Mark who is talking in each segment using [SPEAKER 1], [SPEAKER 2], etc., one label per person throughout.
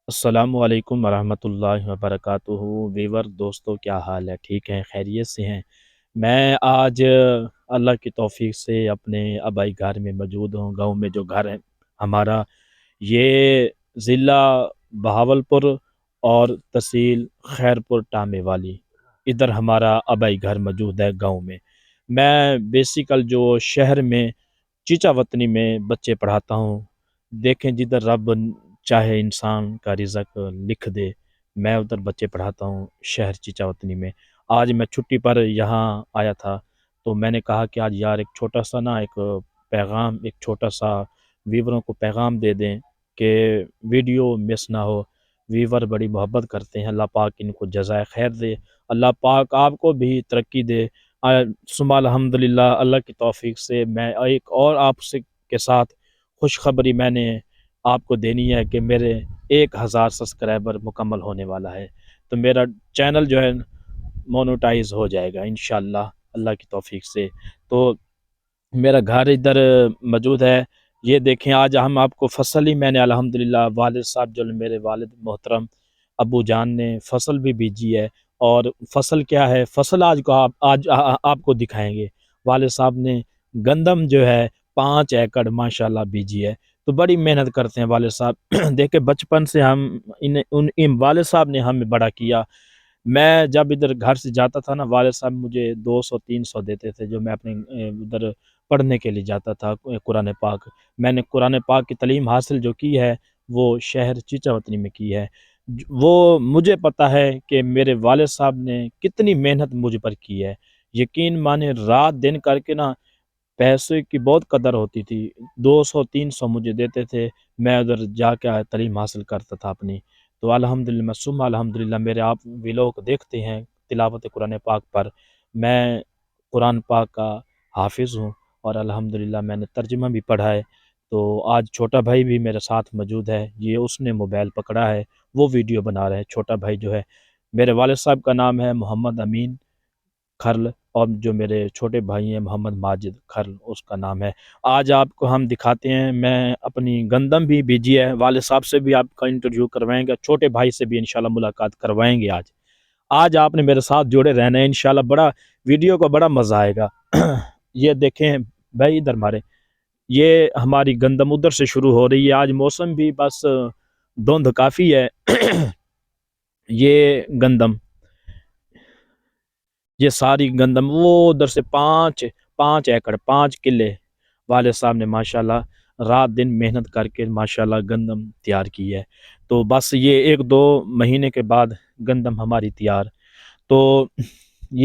[SPEAKER 1] السلام علیکم ورحمۃ اللہ وبرکاتہ۔ ویور دوستو، کیا حال ہے؟ ٹھیک ہیں؟ خیریت سے ہیں؟ میں آج اللہ کی توفیق سے اپنے آبائی گھر میں موجود ہوں۔ گاؤں میں جو گھر ہے ہمارا، یہ ضلع بہاولپور اور تحصیل خیرپور ٹامے والی، ادھر ہمارا آبائی گھر موجود ہے گاؤں میں۔ میں بیسیکل جو شہر میں چیچا وطنی میں بچے پڑھاتا ہوں۔ دیکھیں، جدھر رب چاہے انسان کا رزق لکھ دے، میں ادھر بچے پڑھاتا ہوں شہر چیچا وطنی میں۔ آج میں چھٹی پر یہاں آیا تھا، تو میں نے کہا کہ آج یار ایک چھوٹا سا ایک پیغام، ایک چھوٹا سا ویوروں کو پیغام دے دیں کہ ویڈیو مس نہ ہو۔ ویور بڑی محبت کرتے ہیں، اللہ پاک ان کو جزائے خیر دے، اللہ پاک آپ کو بھی ترقی دے۔ ثم الحمدللہ، اللہ کی توفیق سے میں ایک اور آپ سے کے ساتھ خوشخبری میں نے آپ کو دینی ہے کہ میرے 1000 سبسکرائبر مکمل ہونے والا ہے، تو میرا چینل جو ہے مونوٹائز ہو جائے گا انشاءاللہ اللہ کی توفیق سے۔ تو میرا گھر ادھر موجود ہے، یہ دیکھیں آج ہم آپ کو فصل ہی میں نے الحمدللہ والد صاحب جو میرے والد محترم ابو جان نے فصل بھی بیجی ہے۔ اور فصل کیا ہے، فصل آج آپ کو دکھائیں گے۔ والد صاحب نے گندم جو ہے 5 ایکڑ ماشاءاللہ بیجی ہے، تو بڑی محنت کرتے ہیں والد صاحب۔ دیکھیں بچپن سے ہم ان والد صاحب نے ہمیں بڑا کیا۔ میں جب ادھر گھر سے جاتا تھا نا، والد صاحب مجھے 200-300 دیتے تھے، جو میں اپنے ادھر پڑھنے کے لیے جاتا تھا قرآن پاک۔ میں نے قرآن پاک کی تعلیم حاصل جو کی ہے وہ شہر چیچا وطنی میں کی ہے۔ وہ مجھے پتا ہے کہ میرے والد صاحب نے کتنی محنت مجھ پر کی ہے۔ یقین مانے رات دن کر کے پیسے کی بہت قدر ہوتی تھی۔ 200-300 مجھے دیتے تھے، میں ادھر جا کے تعلیم حاصل کرتا تھا اپنی۔ تو الحمدللہ ثم الحمدللہ، میرے آپ ویلوگ دیکھتے ہیں تلاوت قرآن پاک پر، میں قرآن پاک کا حافظ ہوں، اور الحمدللہ میں نے ترجمہ بھی پڑھا ہے۔ تو آج چھوٹا بھائی بھی میرے ساتھ موجود ہے، یہ اس نے موبائل پکڑا ہے، وہ ویڈیو بنا رہے ہیں۔ چھوٹا بھائی جو ہے، میرے والد صاحب کا نام ہے محمد امین کھرل، اور جو میرے چھوٹے بھائی ہیں محمد ماجد کھرل، اس کا نام ہے۔ آج آپ کو ہم دکھاتے ہیں، میں اپنی گندم بھی بیجی ہے، والد صاحب سے بھی آپ کا انٹرویو کروائیں گے، چھوٹے بھائی سے بھی انشاءاللہ ملاقات کروائیں گے۔ آج آپ نے میرے ساتھ جڑے رہنا ہے انشاءاللہ، بڑا ویڈیو کو بڑا مزہ آئے گا۔ یہ دیکھیں بھائی، ادھر مارے، یہ ہماری گندم ادھر سے شروع ہو رہی ہے۔ آج موسم بھی بس دھند کافی ہے۔ یہ گندم، یہ ساری گندم وہ ادھر سے 5 ایکڑ 5 کلے والد صاحب نے ماشاءاللہ رات دن محنت کر کے ماشاءاللہ گندم تیار کی ہے۔ تو بس یہ 1-2 مہینے کے بعد گندم ہماری تیار۔ تو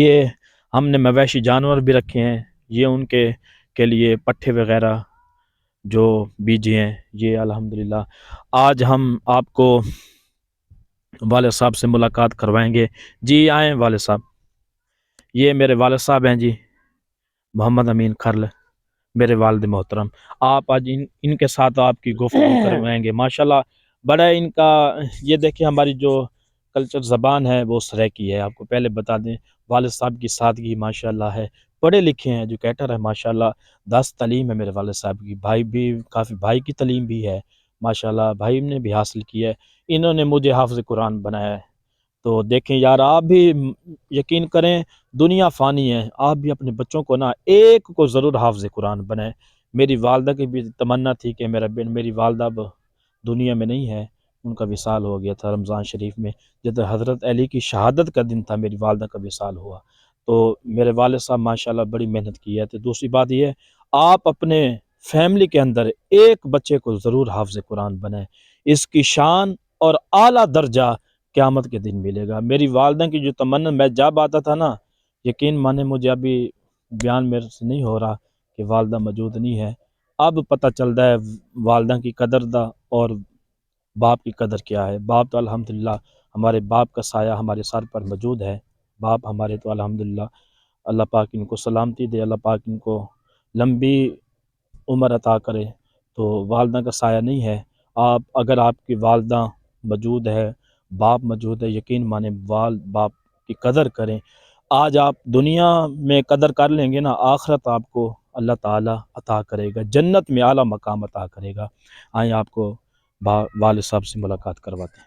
[SPEAKER 1] یہ ہم نے مویشی جانور بھی رکھے ہیں، یہ ان کے لیے پٹھے وغیرہ جو بیجے ہیں، یہ الحمدللہ آج ہم آپ کو والد صاحب سے ملاقات کروائیں گے۔ جی آئیں والد صاحب، یہ میرے والد صاحب ہیں جی، محمد امین کھرل، میرے والد محترم۔ آپ آج ان کے ساتھ آپ کی گفتگو کروائیں گے ماشاءاللہ۔ بڑا ان کا، یہ دیکھیں ہماری جو کلچر زبان ہے وہ سریکی ہے۔ آپ کو پہلے بتا دیں، والد صاحب کی سادگی ماشاءاللہ ہے، پڑھے لکھے ہیں، ایجوکیٹر ہے ماشاءاللہ، 10 تعلیم ہے میرے والد صاحب کی۔ بھائی بھی کافی، بھائی کی تعلیم بھی ہے ماشاءاللہ، بھائی نے بھی حاصل کی ہے۔ انہوں نے مجھے حافظ قرآن بنایا ہے۔ تو دیکھیں یار، آپ بھی یقین کریں، دنیا فانی ہے، آپ بھی اپنے بچوں کو ایک کو ضرور حافظ قرآن بنائیں۔ میری والدہ کی بھی تمنا تھی کہ میری والدہ اب دنیا میں نہیں ہے، ان کا وصال ہو گیا تھا رمضان شریف میں، جب حضرت علی کی شہادت کا دن تھا، میری والدہ کا وصال ہوا۔ تو میرے والد صاحب ماشاءاللہ بڑی محنت کی ہے۔ تو دوسری بات یہ ہے، آپ اپنے فیملی کے اندر ایک بچے کو ضرور حافظ قرآن بنائیں، اس کی شان اور اعلیٰ درجہ قیامت کے دن ملے گا۔ میری والدہ کی جو تمنا، میں جب آتا تھا یقین مانے، مجھے ابھی بیان میرے سے نہیں ہو رہا کہ والدہ موجود نہیں ہے، اب پتہ چلتا ہے والدہ کی قدر دا اور باپ کی قدر کیا ہے۔ باپ تو الحمدللہ، ہمارے باپ کا سایہ ہمارے سر پر موجود ہے، باپ ہمارے تو الحمدللہ، اللہ پاک ان کو سلامتی دے، اللہ پاک ان کو لمبی عمر عطا کرے۔ تو والدہ کا سایہ نہیں ہے۔ اگر آپ کی والدہ موجود ہے، باپ موجود ہے، یقین مانے باپ کی قدر کریں۔ آج آپ دنیا میں قدر کر لیں گے آخرت آپ کو اللہ تعالیٰ عطا کرے گا، جنت میں اعلیٰ مقام عطا کرے گا۔ آئیں آپ کو والد صاحب سے ملاقات کرواتے ہیں۔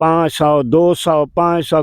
[SPEAKER 2] 500 200 500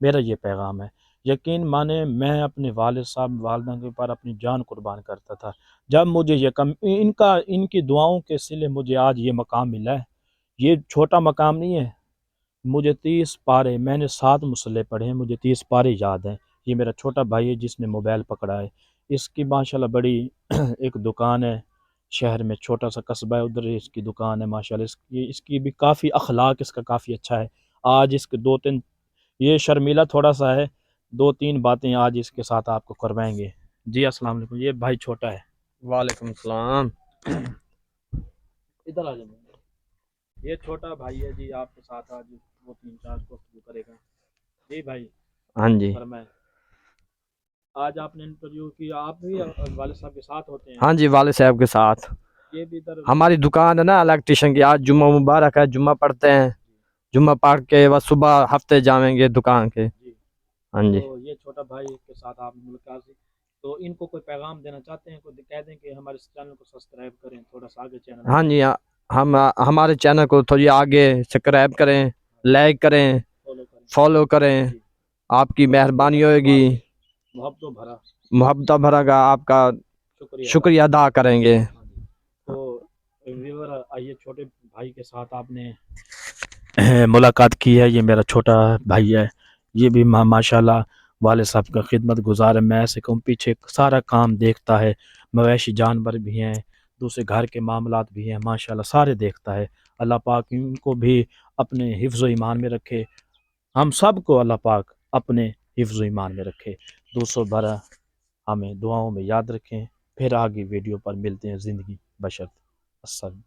[SPEAKER 1] میرا یہ پیغام ہے۔ یقین مانے میں اپنے والد صاحب والدہ کے اوپر اپنی جان قربان کرتا تھا، جب مجھے یہ ان کی دعاؤں کے صلے مجھے آج یہ مقام ملا ہے۔ یہ چھوٹا مقام نہیں ہے، مجھے 30 پارے، میں نے 7 مصلے پڑھے ہیں، مجھے 30 پارے یاد ہیں۔ یہ میرا چھوٹا بھائی ہے جس نے موبائل پکڑا ہے، اس کی ماشاءاللہ بڑی ایک دکان ہے شہر میں، چھوٹا سا قصبہ ہے، ادھر اس کی دکان ہے ماشاءاللہ۔ اس کی بھی کافی اخلاق اس کا کافی اچھا ہے۔ آج اس کے 2-3، یہ شرمیلا تھوڑا سا ہے، 2-3 باتیں آج اس کے ساتھ آپ کو کروائیں گے۔ جی السلام علیکم، یہ بھائی چھوٹا ہے۔
[SPEAKER 3] وعلیکم السلام۔
[SPEAKER 1] ادھر آ جائیں، یہ چھوٹا بھائی ہے جی، آپ کے ساتھ آج وہ 3-4 گفتگو کرے گا۔ جی بھائی
[SPEAKER 3] ہاں جی،
[SPEAKER 1] فرمائیں۔ آج آپ نے انٹرویو کی، آپ بھی والد صاحب کے ساتھ ہوتے ہیں؟
[SPEAKER 3] ہاں جی، والد صاحب کے ساتھ
[SPEAKER 1] یہ بھی ادھر
[SPEAKER 3] ہماری دکان ہے نا الیکٹریشین کی۔ آج جمعہ مبارک ہے، جمعہ پڑھتے ہیں، جمعہ پڑھ کے بس صبح ہفتے جائیں گے دکان کے۔
[SPEAKER 1] جی،
[SPEAKER 3] ہاں جی،
[SPEAKER 1] تو یہ چھوٹا بھائی کے ساتھ آپ نے ملاقات کی، تو ان کو کوئی پیغام دینا چاہتے ہیں؟ کوئی کہہ دیں کہ ہمارے چینل کو سبسکرائب کریں، تھوڑا سا آگے چینل
[SPEAKER 3] ہاں جی، ہم ہمارے چینل کو تھوڑی آگے سبسکرائب کریں، لائک کریں،
[SPEAKER 1] فالو کریں۔
[SPEAKER 3] فالو کریں،
[SPEAKER 1] جی،
[SPEAKER 3] آپ کی مہربانی ہوئے گی،
[SPEAKER 1] محبتوں بھرا
[SPEAKER 3] محبت بھرا گا آپ کا
[SPEAKER 1] شکریہ ادا
[SPEAKER 3] شکریہ ادا کریں گے۔
[SPEAKER 1] ہاں جی۔ تو ویور آئیے، چھوٹے بھائی کے ساتھ آپ نے ملاقات کی ہے، یہ میرا چھوٹا بھائی ہے، یہ بھی ماشاءاللہ والد صاحب کا خدمت گزار ہے۔ میں ایسے کہوں پیچھے سارا کام دیکھتا ہے، مویشی جانور بھی ہیں، دوسرے گھر کے معاملات بھی ہیں، ماشاءاللہ سارے دیکھتا ہے۔ اللہ پاک ان کو بھی اپنے حفظ و ایمان میں رکھے، ہم سب کو اللہ پاک اپنے حفظ و ایمان میں رکھے۔ 200 برہ ہمیں دعاؤں میں یاد رکھیں، پھر آگے ویڈیو پر ملتے ہیں، زندگی بشرط۔ السلام۔